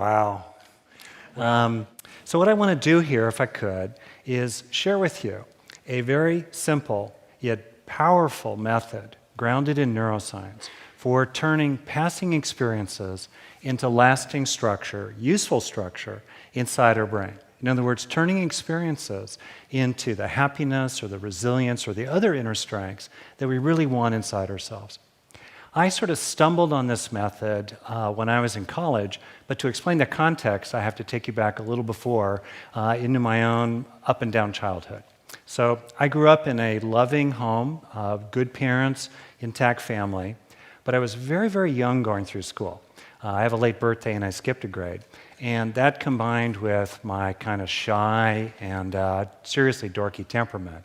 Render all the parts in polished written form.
Wow. So what I want to do here, if I could, is share with you a very simple yet powerful method grounded in neuroscience for turning passing experiences into lasting structure, useful structure inside our brain. In other words, turning experiences into the happiness or the resilience or the other inner strengths that we really want inside ourselves. I sort of stumbled on this method when I was in college, but to explain the context, I have to take you back a little before into my own up and down childhood. So I grew up in a loving home, good parents, intact family, but I was very, very young going through school. I have a late birthday and I skipped a grade. And that combined with my kind of shy and seriously dorky temperament,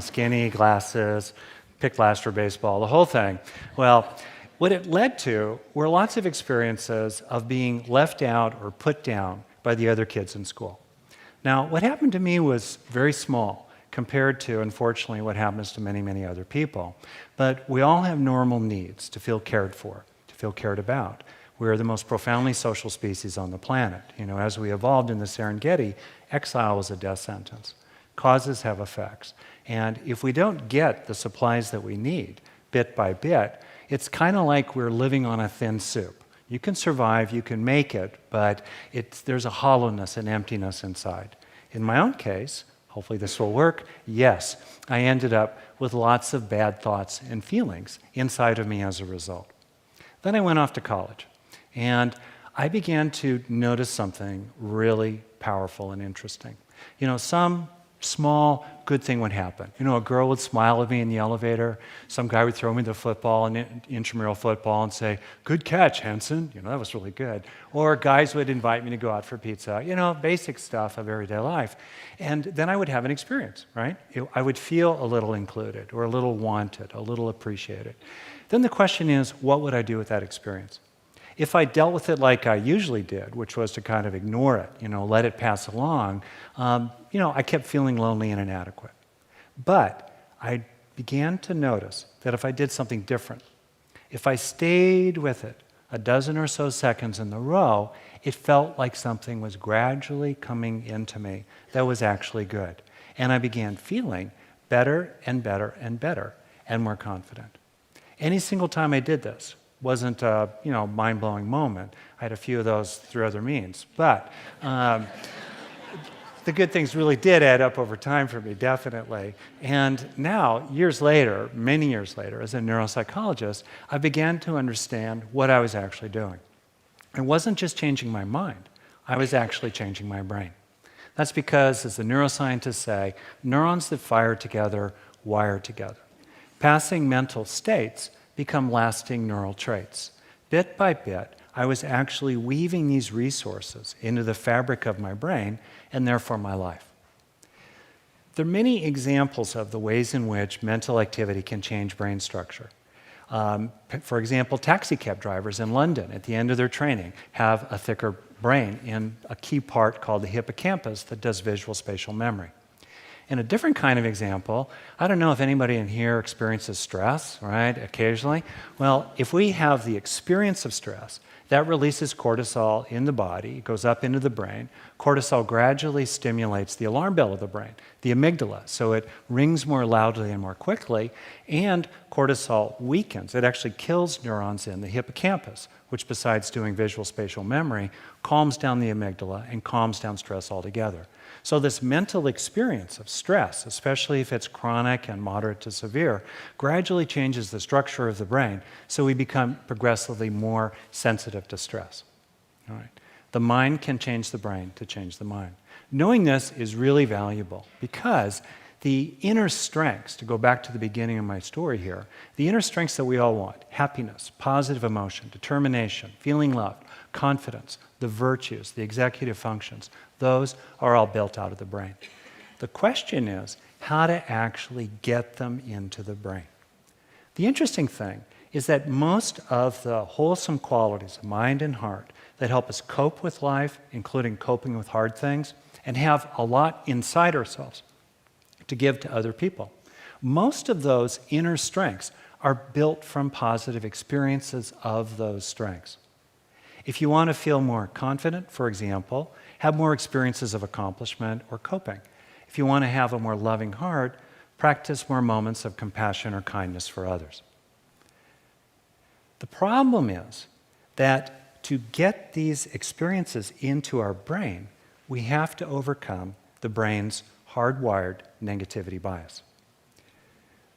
skinny, glasses, picked last for baseball, the whole thing. Well, what it led to were lots of experiences of being left out or put down by the other kids in school. Now, what happened to me was very small compared to, unfortunately, what happens to many, many other people. But we all have normal needs to feel cared for, to feel cared about. We're the most profoundly social species on the planet. As we evolved in the Serengeti, exile was a death sentence. Causes have effects. And if we don't get the supplies that we need, bit by bit, it's kind of like we're living on a thin soup. You can survive, you can make it, but there's a hollowness and emptiness inside. In my own case, hopefully this will work, yes, I ended up with lots of bad thoughts and feelings inside of me as a result. Then I went off to college. And I began to notice something really powerful and interesting. Some small good thing would happen. A girl would smile at me in the elevator. Some guy would throw me the football, intramural football, and say, "Good catch, Hanson." That was really good. Or guys would invite me to go out for pizza. Basic stuff of everyday life. And then I would have an experience, right? I would feel a little included or a little wanted, a little appreciated. Then the question is, what would I do with that experience? If I dealt with it like I usually did, which was to kind of ignore it, let it pass along, I kept feeling lonely and inadequate. But I began to notice that if I did something different, if I stayed with it a dozen or so seconds in the row, it felt like something was gradually coming into me that was actually good. And I began feeling better and better and better and more confident. Any single time I did this, wasn't a mind-blowing moment. I had a few of those through other means. But the good things really did add up over time for me, definitely. And now, years later, many years later, as a neuropsychologist, I began to understand what I was actually doing. It wasn't just changing my mind. I was actually changing my brain. That's because, as the neuroscientists say, neurons that fire together wire together. Passing mental states become lasting neural traits. Bit by bit, I was actually weaving these resources into the fabric of my brain and therefore my life. There are many examples of the ways in which mental activity can change brain structure. For example, taxi cab drivers in London at the end of their training have a thicker brain in a key part called the hippocampus that does visual spatial memory. In a different kind of example, I don't know if anybody in here experiences stress, right, occasionally. Well, if we have the experience of stress, that releases cortisol in the body, it goes up into the brain. Cortisol gradually stimulates the alarm bell of the brain, the amygdala, so it rings more loudly and more quickly, and cortisol weakens. It actually kills neurons in the hippocampus, which besides doing visual spatial memory, calms down the amygdala and calms down stress altogether. So this mental experience of stress, especially if it's chronic and moderate to severe, gradually changes the structure of the brain, so we become progressively more sensitive to stress. All right. The mind can change the brain to change the mind. Knowing this is really valuable because the inner strengths, to go back to the beginning of my story here, the inner strengths that we all want, happiness, positive emotion, determination, feeling loved, confidence, the virtues, the executive functions, those are all built out of the brain. The question is how to actually get them into the brain. The interesting thing is that most of the wholesome qualities of mind and heart that help us cope with life, including coping with hard things, and have a lot inside ourselves to give to other people, most of those inner strengths are built from positive experiences of those strengths. If you want to feel more confident, for example, have more experiences of accomplishment or coping. If you want to have a more loving heart, practice more moments of compassion or kindness for others. The problem is that to get these experiences into our brain, we have to overcome the brain's hardwired negativity bias.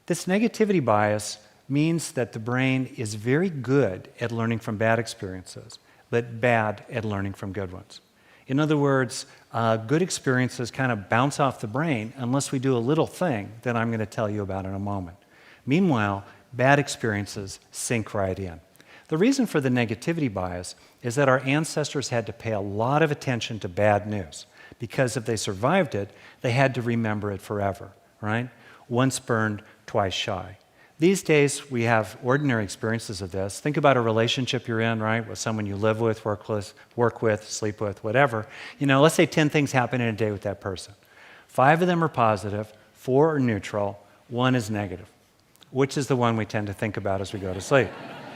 This negativity bias means that the brain is very good at learning from bad experiences, but bad at learning from good ones. In other words, good experiences kind of bounce off the brain unless we do a little thing that I'm going to tell you about in a moment. Meanwhile, bad experiences sink right in. The reason for the negativity bias is that our ancestors had to pay a lot of attention to bad news, because if they survived it, they had to remember it forever, right? Once burned, twice shy. These days, we have ordinary experiences of this. Think about a relationship you're in, right, with someone you live with, work with, sleep with, whatever. Let's say 10 things happen in a day with that person. 5 of them are positive, 4 are neutral, 1 is negative. Which is the one we tend to think about as we go to sleep,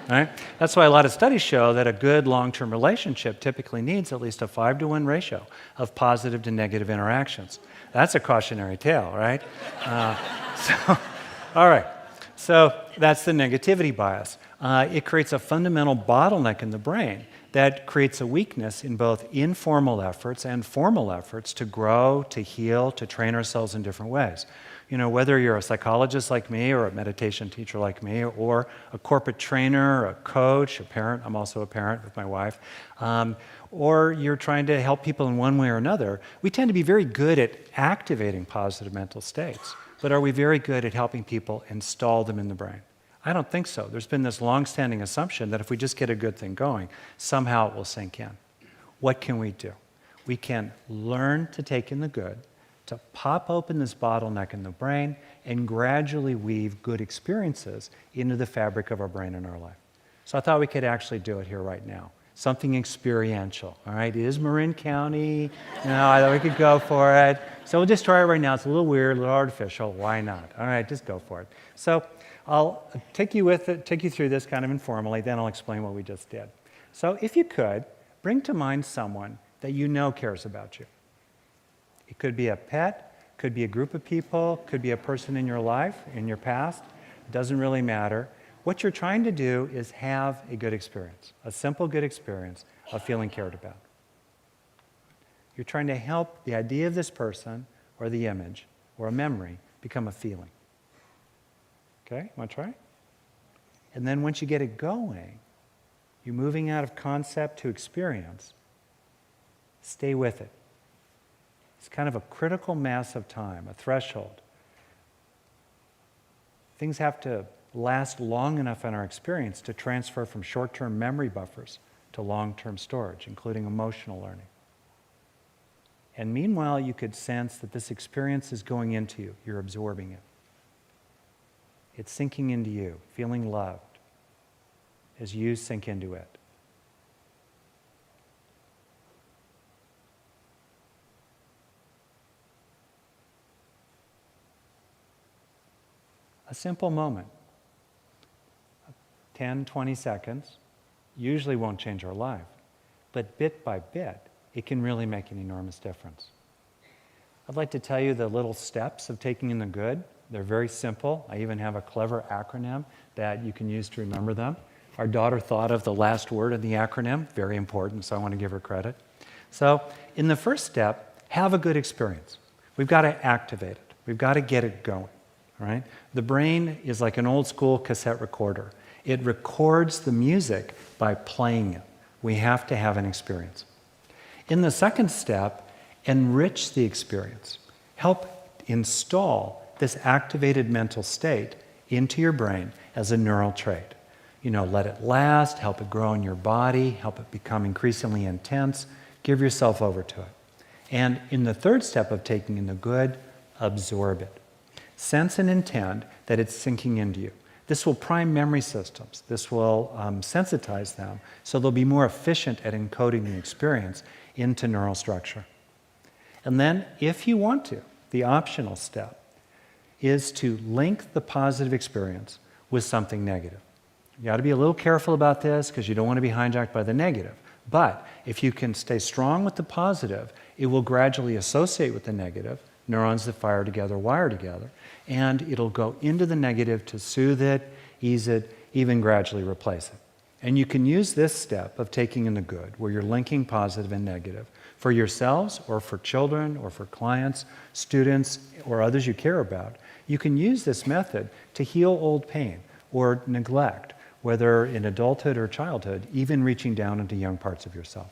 right? That's why a lot of studies show that a good long-term relationship typically needs at least a 5-to-1 ratio of positive to negative interactions. That's a cautionary tale, right? All right. So that's the negativity bias. It creates a fundamental bottleneck in the brain that creates a weakness in both informal efforts and formal efforts to grow, to heal, to train ourselves in different ways. Whether you're a psychologist like me or a meditation teacher like me or a corporate trainer, a coach, a parent, I'm also a parent with my wife, or you're trying to help people in one way or another, we tend to be very good at activating positive mental states. But are we very good at helping people install them in the brain? I don't think so. There's been this long-standing assumption that if we just get a good thing going, somehow it will sink in. What can we do? We can learn to take in the good, to pop open this bottleneck in the brain, and gradually weave good experiences into the fabric of our brain and our life. So I thought we could actually do it here right now. Something experiential, all right? It is Marin County. I thought we could go for it. So we'll just try it right now. It's a little weird, a little artificial. Why not? All right, just go for it. So I'll take you through this kind of informally, then I'll explain what we just did. So if you could, bring to mind someone that you know cares about you. It could be a pet, could be a group of people, could be a person in your life, in your past. It doesn't really matter. What you're trying to do is have a good experience, a simple good experience of feeling cared about. You're trying to help the idea of this person or the image or a memory become a feeling. Okay, want to try? And then once you get it going, you're moving out of concept to experience. Stay with it. It's kind of a critical mass of time, a threshold. Things have to last long enough in our experience to transfer from short-term memory buffers to long-term storage, including emotional learning. And meanwhile, you could sense that this experience is going into you. You're absorbing it. It's sinking into you, feeling loved as you sink into it. A simple moment. 10, 20 seconds, usually won't change our life, but bit by bit, it can really make an enormous difference. I'd like to tell you the little steps of taking in the good. They're very simple. I even have a clever acronym that you can use to remember them. Our daughter thought of the last word in the acronym, very important, so I want to give her credit. So in the first step, have a good experience. We've got to activate it. We've got to get it going, right? The brain is like an old school cassette recorder. It records the music by playing it. We have to have an experience. In the second step, enrich the experience. Help install this activated mental state into your brain as a neural trait. Let it last, help it grow in your body, help it become increasingly intense. Give yourself over to it. And in the third step of taking in the good, absorb it. Sense and intend that it's sinking into you. This will prime memory systems. This will sensitize them so they'll be more efficient at encoding the experience into neural structure. And then, if you want to, the optional step is to link the positive experience with something negative. You got to be a little careful about this because you don't want to be hijacked by the negative. But if you can stay strong with the positive, it will gradually associate with the negative. Neurons that fire together wire together. And it'll go into the negative to soothe it, ease it, even gradually replace it. And you can use this step of taking in the good, where you're linking positive and negative, for yourselves or for children or for clients, students, or others you care about. You can use this method to heal old pain or neglect, whether in adulthood or childhood, even reaching down into young parts of yourself.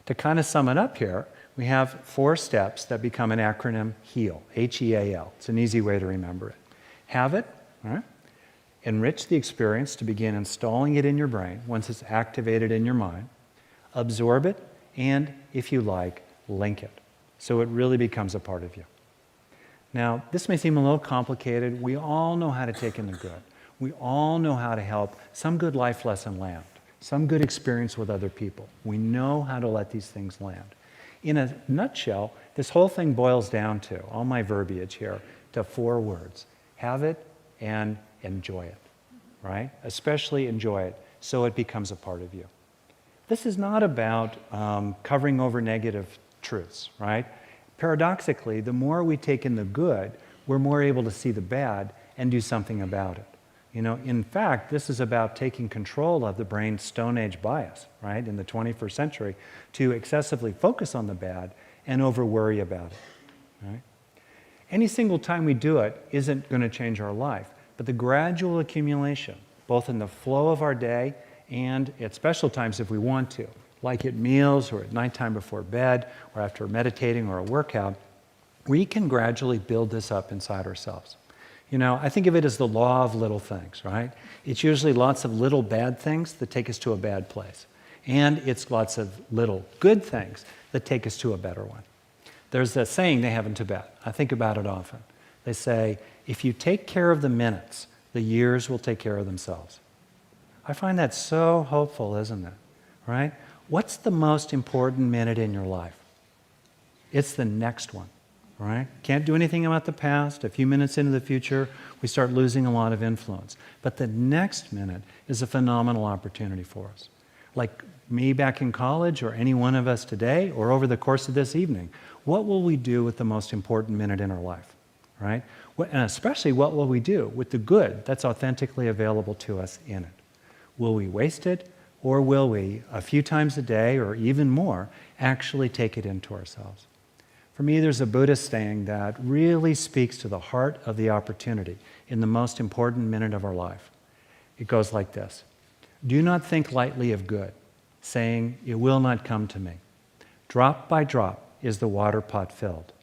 To kind of sum it up here, we have 4 steps that become an acronym HEAL, H-E-A-L. It's an easy way to remember it. Have it, all right? Enrich the experience to begin installing it in your brain once it's activated in your mind. Absorb it, and if you like, link it, so it really becomes a part of you. Now, this may seem a little complicated. We all know how to take in the good. We all know how to help some good life lesson land, some good experience with other people. We know how to let these things land. In a nutshell, this whole thing boils down to, all my verbiage here, to 4 words. Have it and enjoy it, right? Especially enjoy it so it becomes a part of you. This is not about covering over negative truths, right? Paradoxically, the more we take in the good, we're more able to see the bad and do something about it. You know, in fact, this is about taking control of the brain's Stone Age bias, right, in the 21st century, to excessively focus on the bad and over-worry about it, right? Any single time we do it isn't going to change our life, but the gradual accumulation, both in the flow of our day and at special times if we want to, like at meals or at nighttime before bed or after meditating or a workout, we can gradually build this up inside ourselves. You know, I think of it as the law of little things, right? It's usually lots of little bad things that take us to a bad place. And it's lots of little good things that take us to a better one. There's a saying they have in Tibet. I think about it often. They say, if you take care of the minutes, the years will take care of themselves. I find that so hopeful, isn't it? Right? What's the most important minute in your life? It's the next one. Right? Can't do anything about the past. A few minutes into the future, we start losing a lot of influence. But the next minute is a phenomenal opportunity for us. Like me back in college, or any one of us today, or over the course of this evening, what will we do with the most important minute in our life? Right? And especially, what will we do with the good that's authentically available to us in it? Will we waste it, or will we, a few times a day, or even more, actually take it into ourselves? For me, there's a Buddhist saying that really speaks to the heart of the opportunity in the most important minute of our life. It goes like this: do not think lightly of good, saying, it will not come to me. Drop by drop is the water pot filled.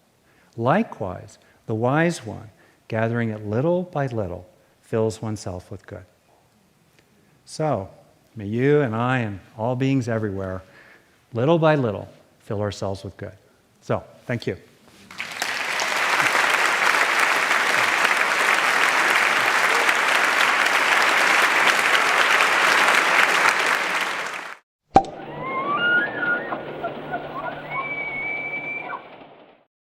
Likewise, the wise one, gathering it little by little, fills oneself with good. So, may you and I and all beings everywhere, little by little, fill ourselves with good. So, thank you.